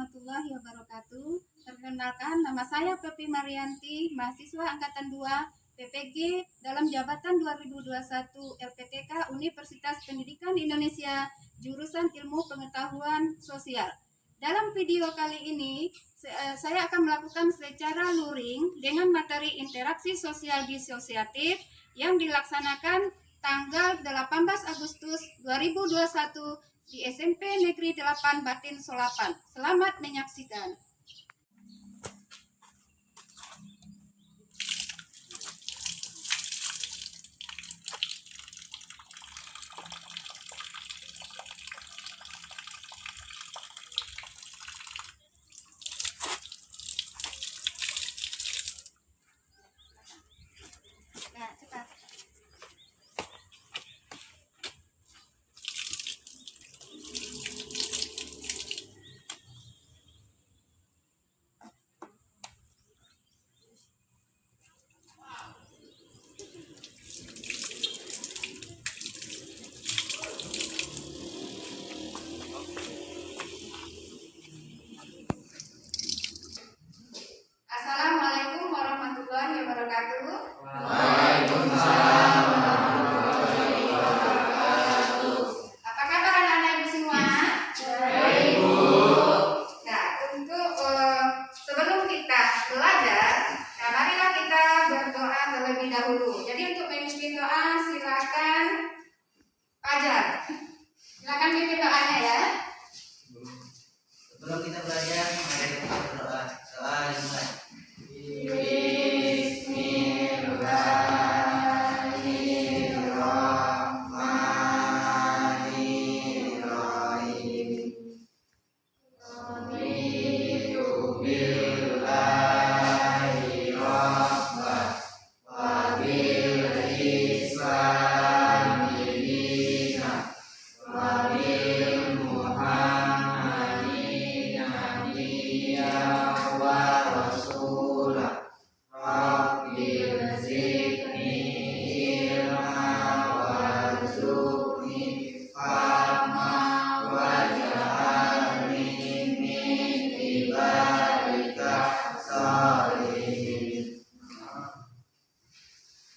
warahmatullahi wabarakatuh. Perkenalkan, nama saya Pepi Marianti, mahasiswa Angkatan 2 PPG dalam jabatan 2021 LPTK Universitas Pendidikan Indonesia, jurusan Ilmu Pengetahuan Sosial. Dalam video kali ini, saya akan melakukan secara luring dengan materi interaksi sosial disosiatif yang dilaksanakan tanggal 18 Agustus 2021 di SMP Negeri 8 Batin Solapan. Selamat menyaksikan. Nah, cepat. Assalamualaikum warahmatullahi wabarakatuh. Waalaikumsalam warahmatullahi wabarakatuh. Apa kabar anak-anak ibu semua? Baik, Bu. Nah, untuk sebelum kita belajar, marilah kita berdoa terlebih dahulu. Jadi untuk memimpin doa silakan Fajar. Silakan pimpin doanya ya. Sebelum kita belajar, mari kita berdoa. Doa dimulai.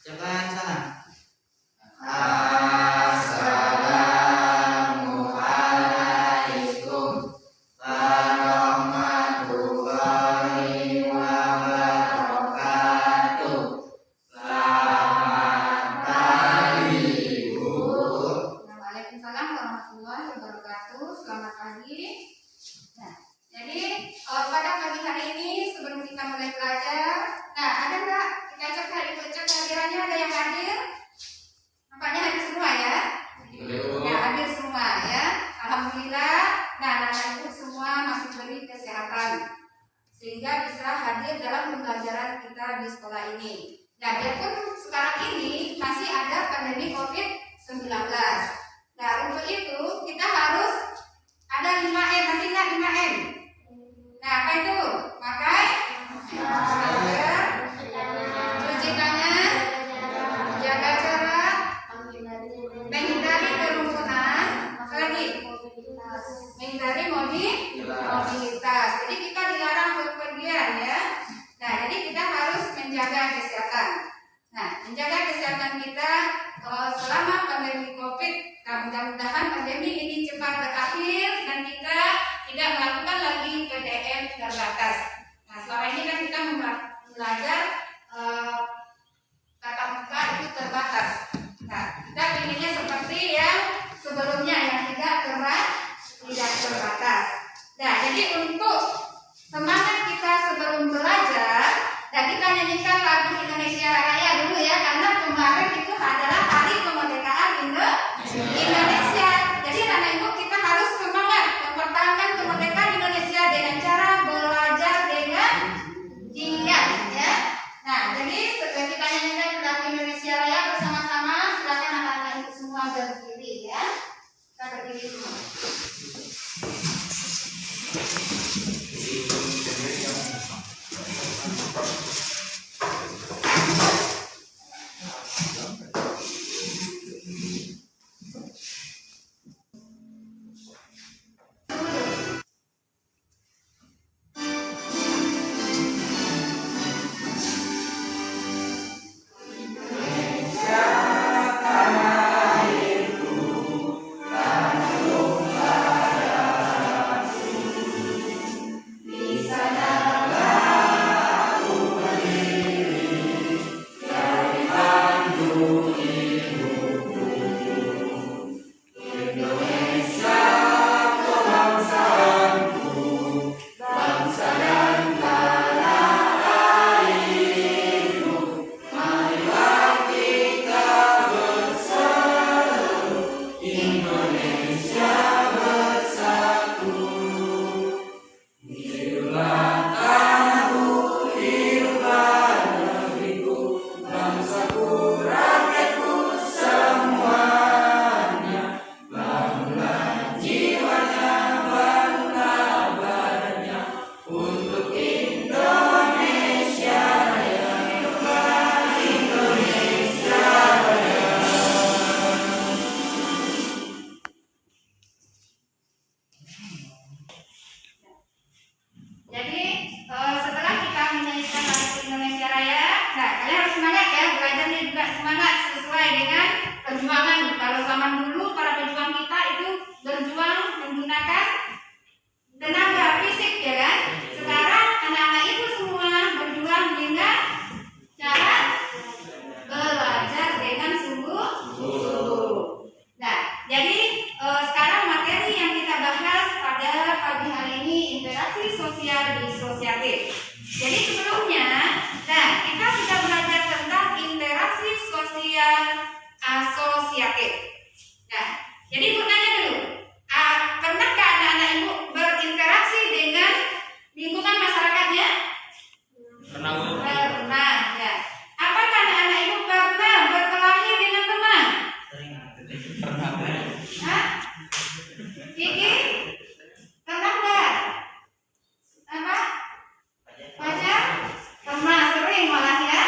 Jangan salah. Assalamualaikum warahmatullahi wabarakatuh. Selamat pagi, Bu. Waalaikumsalam warahmatullahi wabarakatuh. Selamat pagi. Nah, jadi pada pagi hari ini sebelum kita mulai belajar, nah ada nggak kita cek hadirannya, ada yang hadir? Nampaknya hadir semua ya? Ya, hadir semua ya. Alhamdulillah. Nah, anak-anak ibu semua masih diberi kesehatan sehingga bisa hadir dalam pembelajaran kita di sekolah ini. Nah, biarpun sekarang ini masih ada pandemi COVID-19. Nah, untuk itu kita harus ada 5M, masih ingat 5M? Nah, apa itu? Pakai masker, cuci tangan, jaga jarak, menghindari kerumunan, apa lagi? Menghindari mobilitas. Jadi kita dilarang bepergian ya. Nah, jadi kita harus menjaga kesehatan. Nah, menjaga kesehatan kita selama pandemi COVID. Nah, mudah-mudahan pandemi ini cepat berakhir dan kita tidak melakukan lagi PTM terbatas. Nah, selama ini kan kita belajar tatap muka itu terbatas. Nah, kita inginnya seperti yang sebelumnya yang tidak terbatas. Nah, jadi untuk semangat kita sebelum belajar, dan kita nyanyikan lagu Indonesia Raya dulu ya, karena kemarin itu adalah hari kemerdekaan Indonesia. Jadi anak ibu kita harus semangat mempertahankan kemerdekaan Indonesia dengan cara belajar dengan giat ya. Nah, jadi kita nyanyikan lagu Indonesia Raya bersama-sama. Silakan anak-anak ibu semua berdiri ya. Kita berdiri semua. Hah? Gigi? Pernah nggak? Apa? Baca? Pernah, sering malah ya.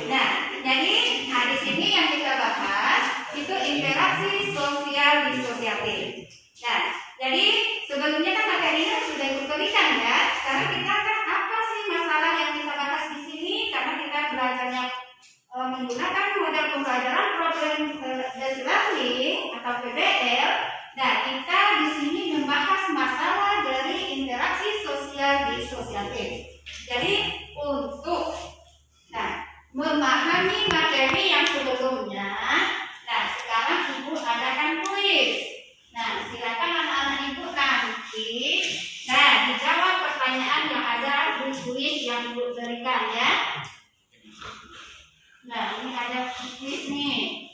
Nah, jadi di sini yang kita bahas itu interaksi sosial disosiatif. Nah, jadi sebelumnya kan materinya sudah diberikan ya. Sekarang kita akan apa sih masalah yang kita bahas di sini karena kita belajarnya menggunakan model pembelajaran problem based learning atau PBL. Nah, kita di sini membahas masalah dari interaksi sosial disosiatif. Jadi untuk memahami materi yang sebelumnya, nah sekarang Ibu adakan kuis. Nah, silakan anak-anak Ibu nanti dijawab pertanyaan yang ada di kuis yang Ibu berikan ya. Nah, ini ada kuis nih.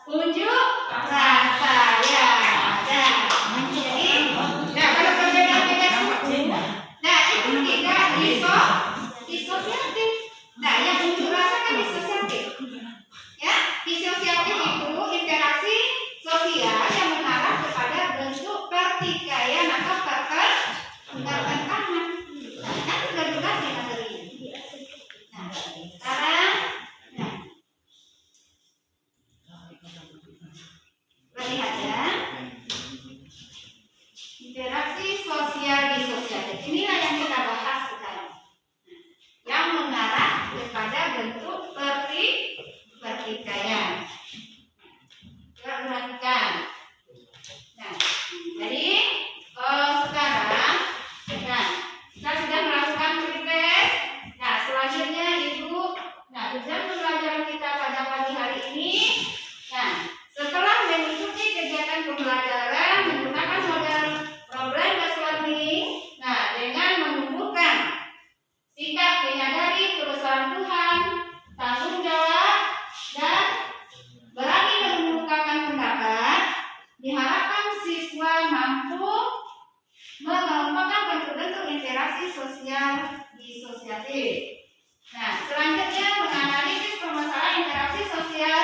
Unjuk rasa ya. Kalau perbedaan beda suku, itu tidak disosiatif. Yang unjuk rasa kan disosiatif. Ya, disosiatif itu interaksi sosial yang mengarah kepada bentuk pertikaian atau keterkaitan. Kan sudah jelas ya materi. Sekarang lihat ya, interaksi sosial disosiatif. Inilah yang kita bahas sekarang, yang mengarah kepada bentuk pertikaian. Coba perhatikan. Nah, jadi sekarang, kita sudah melakukan pretest. Selanjutnya Ibu, tujuan pembelajaran kita pada pagi hari ini. Setelah mengikuti kegiatan pembelajaran menggunakan model problem based learning, dengan menumbuhkan sikap menyadari perusahaan Tuhan, tanggung jawab, dan berani mengemukakan pendapat, diharapkan siswa mampu mengelompokkan bentuk-bentuk interaksi sosial disosiatif. Selanjutnya menganalisis permasalahan interaksi sosial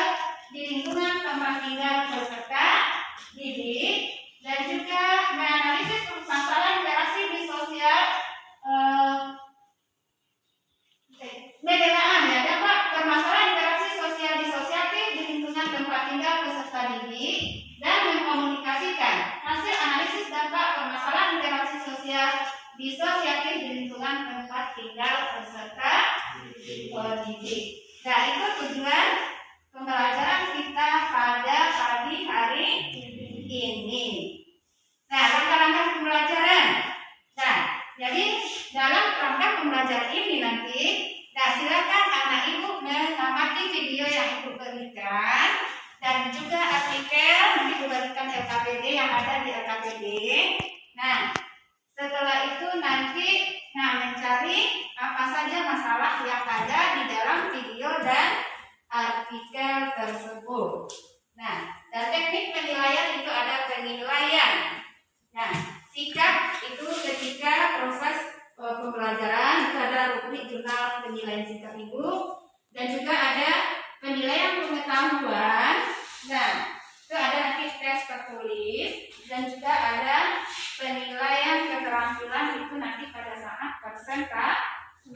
di lingkungan tempat tinggal peserta didik, dan juga menganalisis permasalahan interaksi di sosial dapat permasalahan interaksi sosial disosiatif di lingkungan tempat tinggal peserta didik, dan mengkomunikasikan disosiatif di lingkungan tempat tinggal peserta didik. Nah, itu tujuan pembelajaran kita pada pagi hari ini. Nah, langkah-langkah pembelajaran. Nah, jadi dalam rangka pembelajaran ini nanti, nah silakan anak ibu mengamati video yang ibu berikan dan juga artikel nanti ibu berikan LKPD yang ada di LKPD. Nah, setelah itu nanti mencari apa saja masalah yang ada di dalam video dan artikel tersebut. Nah, dan teknik penilaian itu ada penilaian. Nah, sikap itu ketika proses pembelajaran itu ada rubrik jurnal penilaian sikap ibu dan juga ada penilaian pengetahuan. Nah, itu ada nanti tes tertulis dan juga ada penilaian keterampilan itu nanti pada saat presentasi.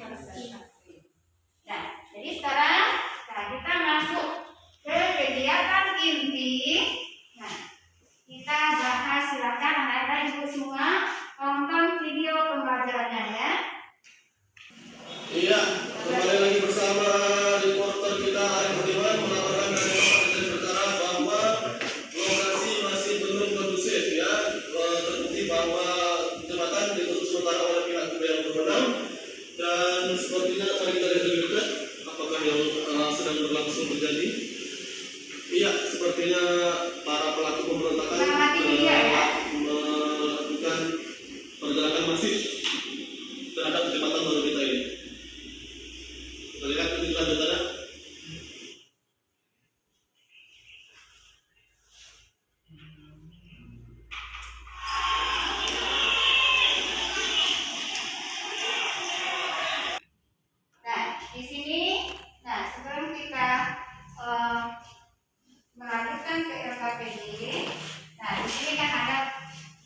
Nah, jadi sekarang kita masuk ke kegiatan inti. Nah, kita bahas, silakan anak-anak ibu semua tonton video pembelajarannya ya. Iya, kembali lagi bersama reporter kita Arif Budiman melaporkan dari tempat kejadian perkara bahwa lokasi masih belum kondusif ya. Terbukti bahwa jembatan ditutup sementara oleh pihak yang berwenang dan sepertinya mari kita lihat lebih dekat apakah yang sedang berlangsung terjadi. Iya, sepertinya para pelaku pemberontakan melakukan pergerakan masif terhadap jembatan baru kita ini. Kita lihat lebih lanjutannya. Nah, di sini, sebelum kita melanjutkan ke LKPD, di sini kan ada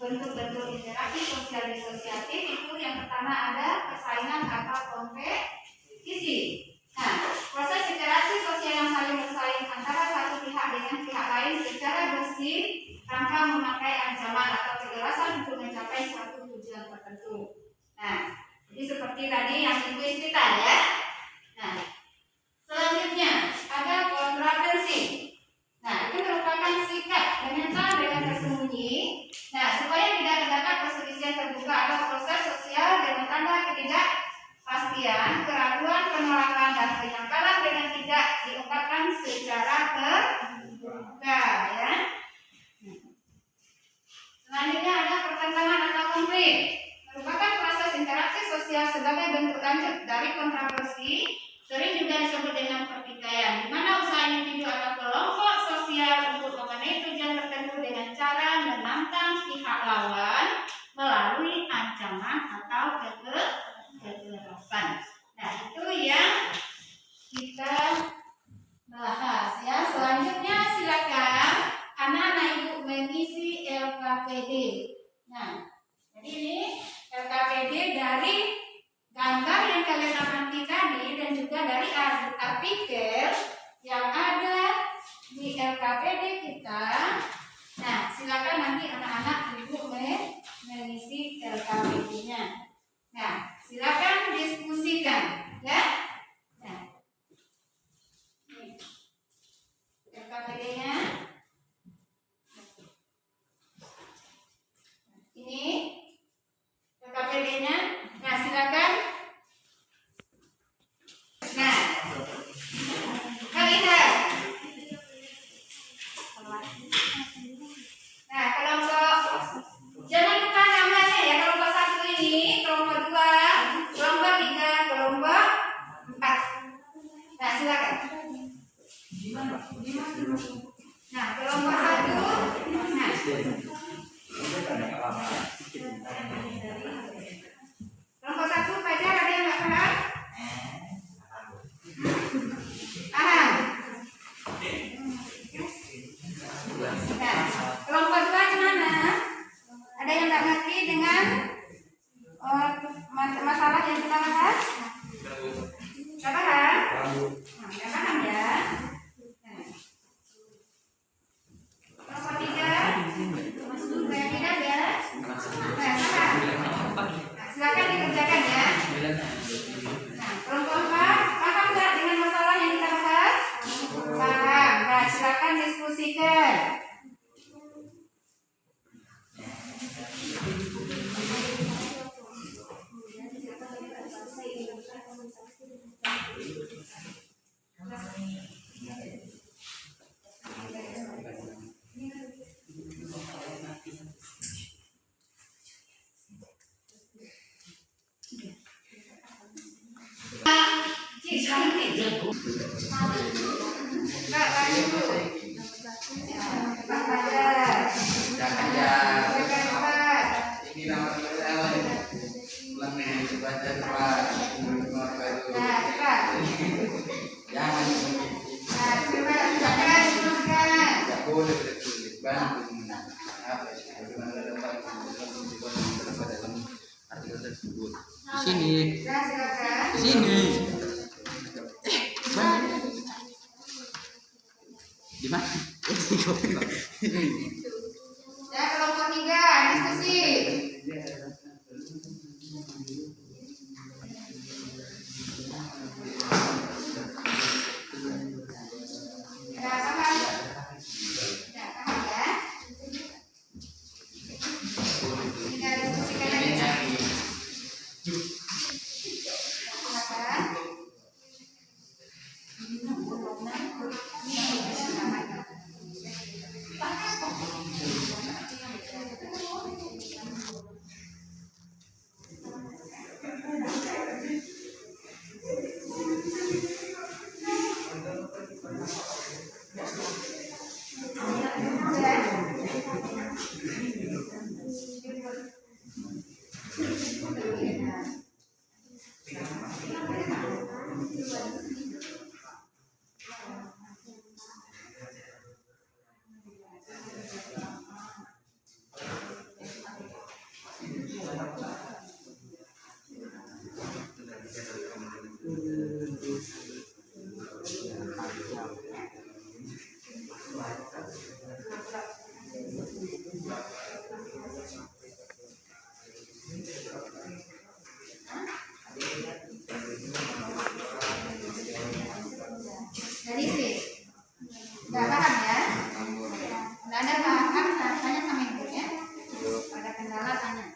bentuk-bentuk interaksi sosial disosiatif. Itu yang pertama ada persaingan atau kompetisi. Nah, proses interaksi sosial yang saling bersaing antara satu pihak dengan pihak lain secara bersih tanpa memakai ancaman atau kekerasan untuk mencapai suatu tujuan tertentu. Nah, jadi seperti tadi yang ibu cerita ya. Nah, selanjutnya ada kontraversi. Nah, itu merupakan sikap menyerang dengan tersembunyi. Nah, supaya tidak terdapat perselisihan terbuka atau proses sosial dengan tanda ketidakpastian, keraguan, penolakan, dan penyangkalan dengan tidak diungkapkan secara terbuka ya. Selanjutnya ada pertentangan atau konflik. Merupakan proses interaksi sosial sebagai bentuk lanjut dari kontroversi, sering juga disebut dengan pertikaian, di mana usaha individu atau kelompok sosial untuk memenuhi tujuan tertentu dengan cara menantang pihak lawan melalui ancaman atau kekerasan. Nah, itu yang kita bahas ya. Selanjutnya silakan anak-anak ibu mengisi LKPD. Nah, jadi ini LKPD dari gambar yang kalian amati tadi dan juga dari artikel yang ada di LKPD kita. Nah, silakan nanti anak-anak ibu mengisi LKPD-nya. Nah, silakan diskusikan ya. Nah, LKPD-nya ini LKPD-nya. Nah, silakan. Nah, lihat. Nah, kelompok, jangan lupa namanya ya. Kelompok 1 ini, kelompok 2, kelompok 3, kelompok 4. Nah, silakan. Nah, kelompok 1. Nah, kelompok 1 pelajar ada yang nggak paham? Paham? Nah, kelompok 2 gimana? Ada yang nggak ngerti dengan masalah yang kita bahas? Nggak paham? Nah, nggak paham ya? Nah, kelompok 3 saya tidak ada. Nah, paham? Enggak, lanjut. Cepat belajar. Jangan ya. Belajar cepat. Ini nama saya. Ulang nih, baca cepat. Nah, cepat. Jangan. Nah, cepat. Silakan teruskan. Tidak boleh bertulis. Bantu. Apa sih? Bagaimana dapat dalam artikel tersebut? Di sini. Nah, silakan. Di sini. Di mana? Ya, kelompok 3, diskusi. Ya, paham? Ya, paham ya? Kita diskusikan lagi. Silakan. Jadi sih, nggak paham ya? Nggak ada paham, tanya sama ibu ya. Ada kendala tanya.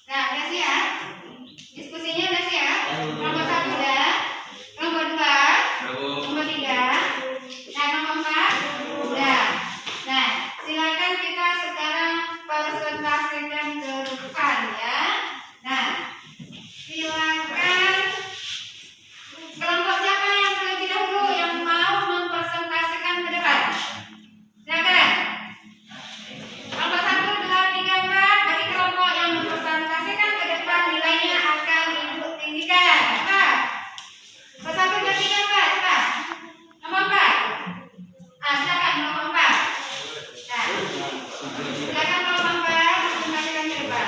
Dan nah, udah siap? Diskusinya udah siap? Nomor 1 udah, nomor 2, nomor 3, nah nomor 4 udah. Nah, silakan kita sekarang presentasikan ke depan ya. Nah, silakan kelompok siapa yang terlebih dahulu yang mau mempresentasikan ke depan? Silakan. Nomor 1, 2, 3, 4 bagi kelompok yang mempresentasikan ke depan nilainya akan ibu tinggikan. Cepat. Nomor 1, 2, 3, 4 cepat. Nomor 4. Silakan nomor 4. Nah, silakan nomor 4 presentasikan ke depan.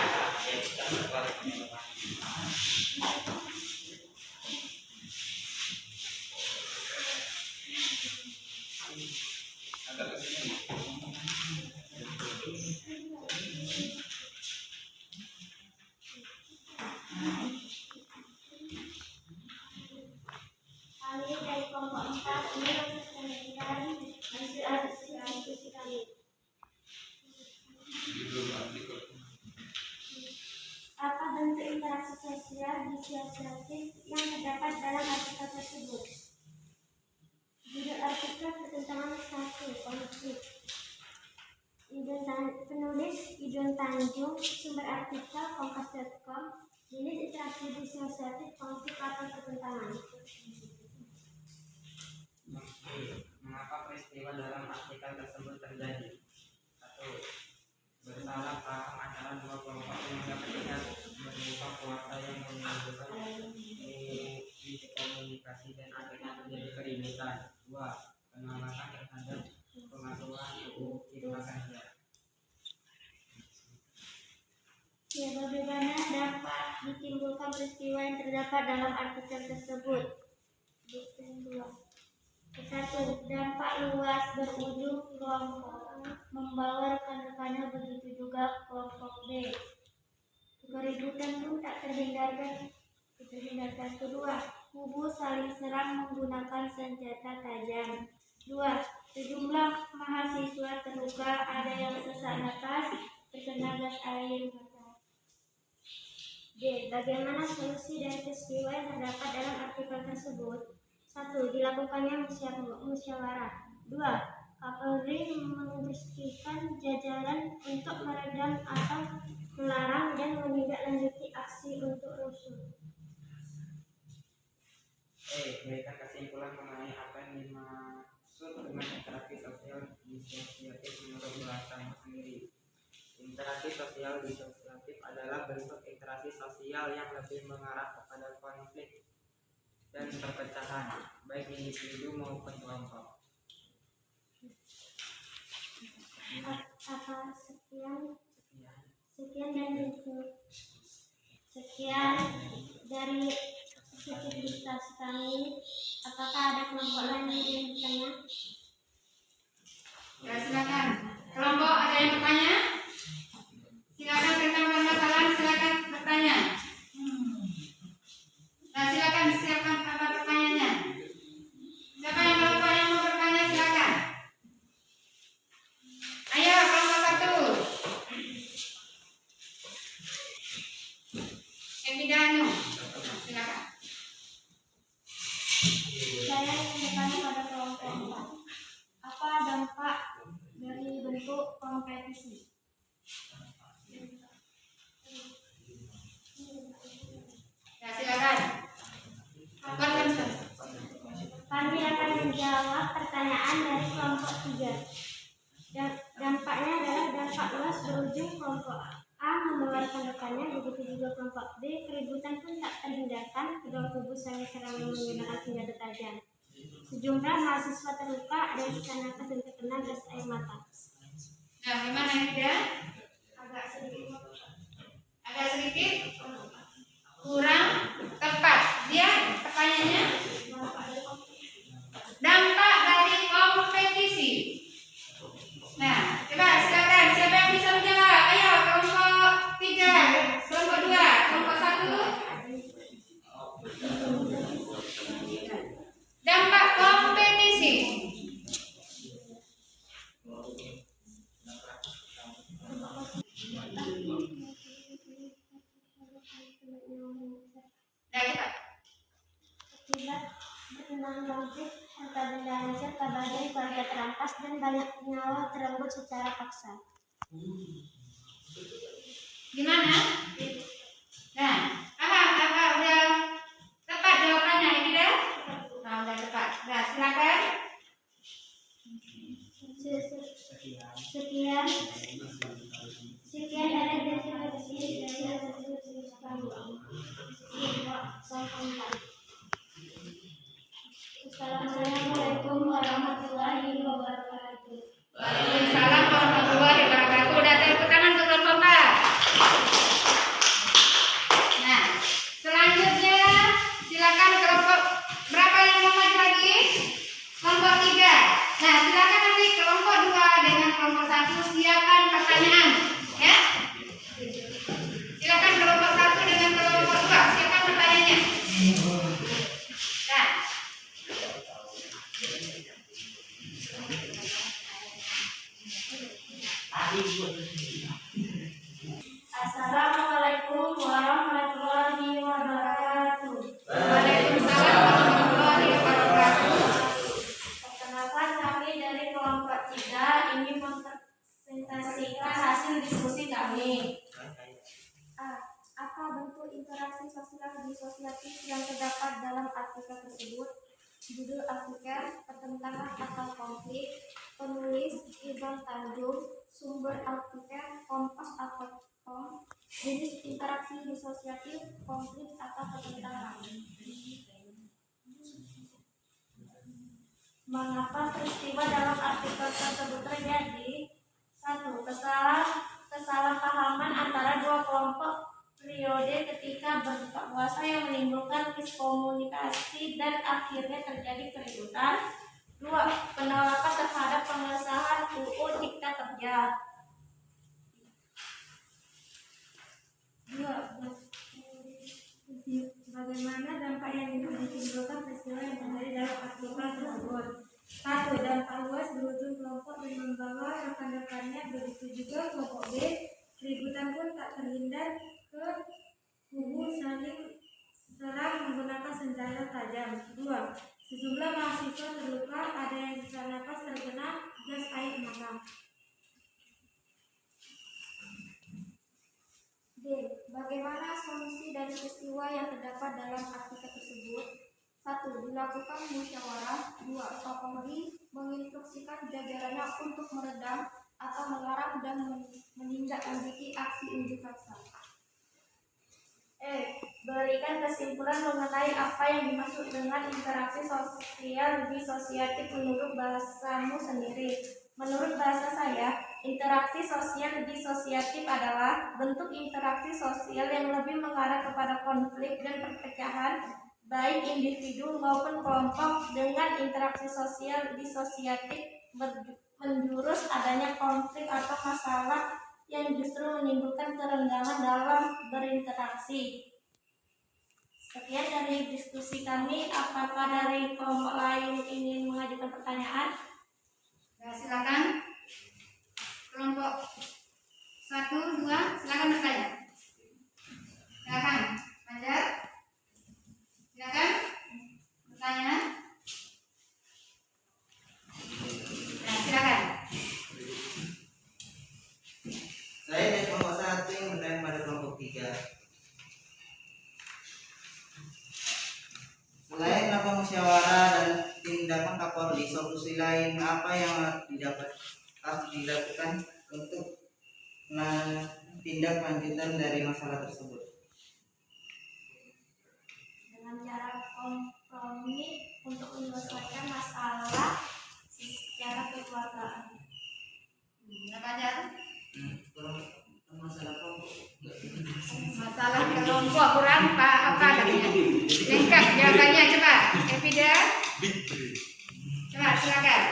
Kami dari kelompok 4 ini mempresentasikan hasil diskusi kami. Apa bentuk interaksi sosial disosiatif yang terdapat dalam artikel tersebut? Judul artikel pertentangan 1, konflik. Penulis Idun Tanjung, sumber artikel kompas.com, jenis interaksi disosiatif, konflik atau pertentangan. Mengapa peristiwa dalam artikel tersebut terjadi? 1. Bersalah paham antara dua kelompok yang berbeda berupa kuasa yang menimbulkan komunikasi dan akhirnya terjadi keributan. 2. Penolakan terhadap ditimbulkan peristiwa yang terdapat dalam artikel tersebut. Bukti 2. 1. Dampak luas berujung kelompok membawa rekan-rekannya, begitu juga kelompok B. Keributan pun tak terhindarkan. Kedua, kubu saling serang menggunakan senjata tajam. 2. Sejumlah mahasiswa terluka, ada yang sesak napas, terkena gas air mata. D. Bagaimana solusi dan peristiwa yang terdapat dalam artikel tersebut? 1. Dilakukannya musyawarah. 2. Kapolri menginstruksikan jajaran untuk meredam atau melarang dan menindaklanjuti aksi untuk rusuh. Berikan kesimpulan mengenai apa yang dimaksud dengan interaksi sosial disosiatif menurut bahasamu sendiri. Interaksi sosial disosiatif adalah bentuk interaksi sosial yang lebih mengarah kepada konflik dan perpecahan, baik individu maupun kelompok. Sekian dari aktivitas kami. Apakah ada kelompok lain yang bertanya? Ya, silakan. Kelompok ada yang bertanya? Silakan tentang permasalahan, silakan bertanya. Nah, silakan apa pertanyaannya? Siapa yang mau bertanya, silakan. Ayo, kelompok 1. Epidano, silakan. Saya ingin bertanya pada kelompok 4. Apa dampak dari bentuk kompetisi? Ya, silakan. Kami akan menjawab pertanyaan dari kelompok 3. Dampaknya adalah dampak luas berujung kelompok A mengeluarkan rekannya, begitu juga kelompok B. Keributan pun tak terhindarkan, kedua kubu saling serang menggunakan senjata tajam. Sejumlah mahasiswa terluka, ada yang sesak napas dan terkena gas air mata. Nah, gimana Nida? Agak sedikit Kurang tepat. Dia pertanyaannya dampak dari kompetisi. Nah, coba silakan. Siapa yang bisa menjawab? Ayo, kelompok 3, kelompok 2, kelompok 1. Dampak kompetisi. Nah, cepat. Akibat berkembang harta benda hancur, kabarnya keluarga terampas dan banyak nyawa terenggut secara paksa. Gimana? Nah, apa udah tepat jawabannya ini dah? Nah, udah tepat. Nah, silakan. Sekian dari definisi dari hasil kami. Assalamualaikum warahmatullahi wabarakatuh. Waalaikumsalam warahmatullahi wabarakatuh. Udah tepuk tangan untuk kelompok 4. Nah, selanjutnya silakan kelompok berapa yang mau maju lagi? Kelompok 3. Nah, silakan nanti kelompok 2 dengan kelompok 1 siapkan pertanyaan, ya. Silakan kelompok 1 dengan kelompok 2 siapkan pertanyaannya. Nah. Assalamualaikum warahmatullahi wabarakatuh. Waalaikumsalam warahmatullahi wabarakatuh. Perkenalkan, kami dari kelompok 3 ingin mempresentasikan hasil diskusi kami. Apa bentuk interaksi sosial disosiatif yang terdapat dalam artikel tersebut? Judul artikel: Pertentangan atau Konflik. Penulis Ivan Tanjung. Sumber artikel kompas.com. Jenis interaksi disosiatif: konflik atau pertentangan. Mengapa peristiwa dalam artikel tersebut terjadi? 1. Kesalahpahaman antara dua kelompok periode ketika berbuka puasa yang menimbulkan miskomunikasi dan akhirnya terjadi keributan. 2. Penolakan terhadap pengesahan UU Cipta Kerja. 2. Bagaimana dampak yang ditimbulkan peristiwa yang terjadi dalam artikel tersebut? 1. Dampak luas berujung kelompok dan membawa rekan-rekannya, begitu juga kelompok B. Keributan pun tak terhindar ke kubu saling serang menggunakan senjata tajam. 2. Sejumlah mahasiswa terluka, ada yang sesak napas terkena gas air mata. D. Bagaimana solusi dari peristiwa yang terdapat dalam artikel tersebut? 1. Dilakukan musyawarah. 2. Kapolri menginstruksikan jajarannya untuk meredam atau melarang dan menindaklanjuti aksi unjuk rasa. Berikan kesimpulan mengenai apa yang dimaksud dengan interaksi sosial disosiatif menurut bahasamu sendiri. Menurut bahasa saya, interaksi sosial disosiatif adalah bentuk interaksi sosial yang lebih mengarah kepada konflik dan perpecahan baik individu maupun kelompok. Dengan interaksi sosial disosiatif menjurus adanya konflik atau masalah yang justru menimbulkan kerenggangan dalam berinteraksi. Sekian dari diskusi kami. Apakah dari kelompok lain ingin mengajukan pertanyaan? Nah, silakan. Kelompok 1, 2, silakan bertanya. Silakan, Fajar. Silakan bertanya. Nah, silakan. Saya dari kelompok 1 yang bertanya pada kelompok 3. Selain melakukan musyawarah dan tindakan Kapolri, solusi lain apa yang harus dilakukan untuk tindak lanjutan dari masalah tersebut? Dengan cara kompromi untuk menyelesaikan masalah secara kekeluargaan. Fajar. Masalah kelompok. Masalah kelompok kurang apa katanya? Lengkap jawabannya, coba. Evida. Coba silakan.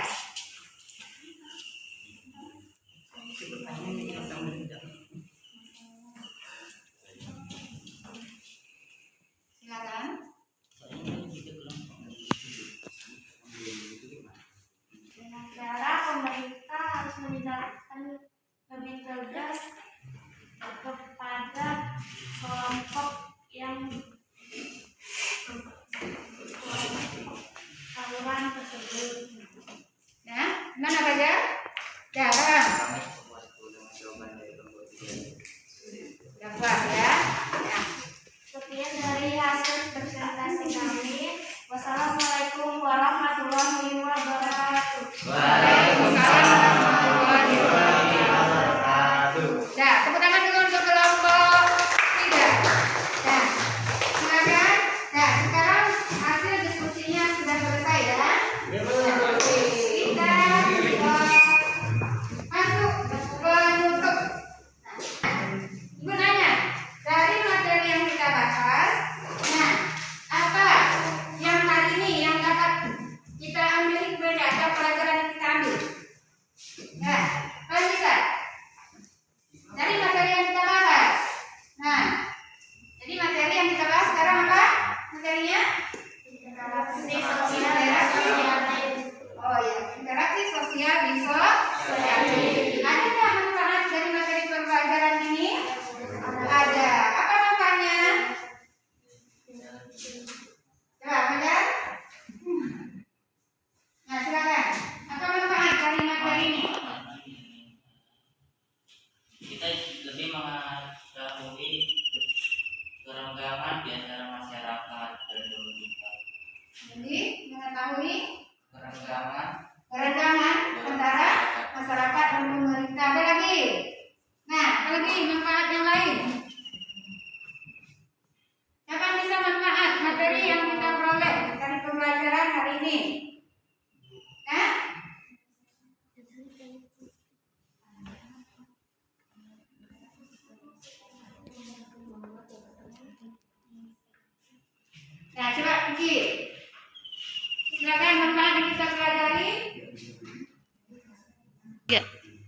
Silakan. Dengan cara pemerintah harus menindakkan lebih tegas kepada kelompok yang saluran tersebut. Nah, mana Fajar? Jarang. Udah puas ya? Ya. Sekian dari hasil presentasi kami. Wassalamualaikum warahmatullahi wabarakatuh. Waalaikumsalam warahmatullahi wabarakatuh. Nah, tepuk tangan dulu untuk kelompok 3. Nah, silakan. Nah, sekarang hasil diskusinya sudah selesai ya. Kita masuk penutup. Nah, Ibu nanya, dari materi yang kita bahas, nah, apa yang hari ini yang dapat kita ambil hikmahnya atau pelajaran yang kita ambil? Nah, kalian bisa? Dari materi yang kita bahas. Nah, jadi materi yang kita bahas sekarang apa? Materinya? Interaksi sosial. Oh ya, interaksi sosial disosiatif. Ada nggak manfaat dari materi pembelajaran ini? Ada. Apa manfaatnya? Coba, Fajar. Nah, silakan. Apa manfaat dari materi ini? Kita lebih mengetahui kerenggangan di antara masyarakat dan pemerintah. Jadi, mengetahui Kerenggangan antara masyarakat dan pemerintah. Ada lagi? Nah, apa lagi manfaat yang lain? Siapa yang bisa manfaat materi yang kita peroleh dari pembelajaran hari ini? Nah, Nah, coba uji. Silakan bagaimana kita pelajari.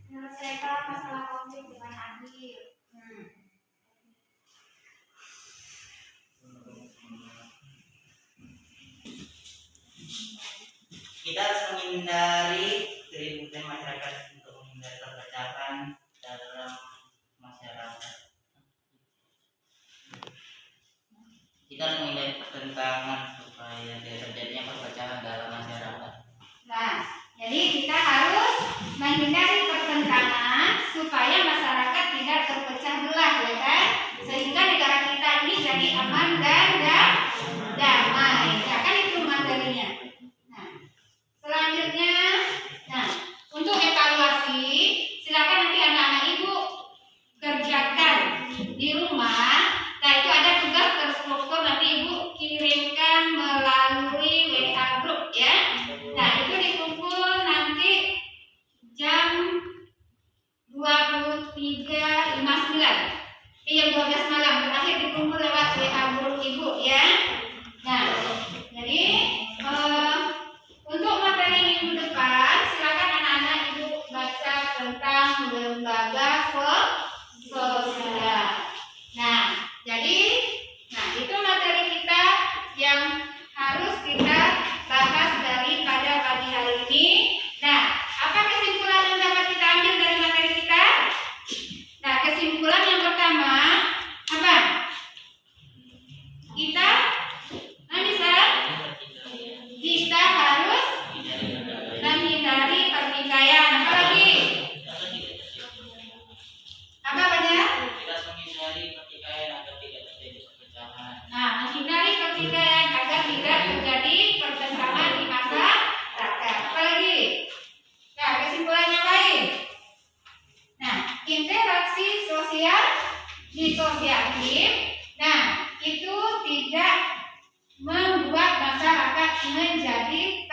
Menyelesaikan masalah konflik dengan adil. Kita harus menghindari keributan masyarakat untuk menghindari perpecahan dalam masyarakat. Kita harus menghindari pertentangan supaya tidak terjadinya perpecahan dalam masyarakat. Nah, jadi kita harus menghindari pertentangan supaya masyarakat tidak terpecah belah, ya kan? Sehingga negara kita ini jadi aman dan damai. Ya kan itu materinya. Nah, selanjutnya, nah untuk evaluasi, silakan nanti anak-anak ibu kerjakan di rumah. Nah itu ada tugas terstruktur nanti ibu kirimkan melalui WA group ya. Nah itu dikumpul nanti jam 23.59 jam 12 malam terakhir dikumpul lewat WA group ibu ya. Nah jadi untuk materi minggu depan silakan anak-anak ibu baca tentang lembaga sosial. Nah jadi itu materi kita yang harus kita bahas daripada pagi hari ini. Nah, apa kesimpulan yang dapat kita ambil dari materi kita? Nah, kesimpulan yang pertama apa? Kita harus menghindari pertikaian. Apa lagi? Apa banyak? Kita harus menghindari pertikaian agar tidak terjadi perpecahan. Nah, menghindari pertikaian agar tidak terjadi pertentangan di masyarakat. Apa lagi? Nah, kesimpulan yang lain. Nah, interaksi sosial disosiatif. Nah, itu tidak membuat masyarakat menjadi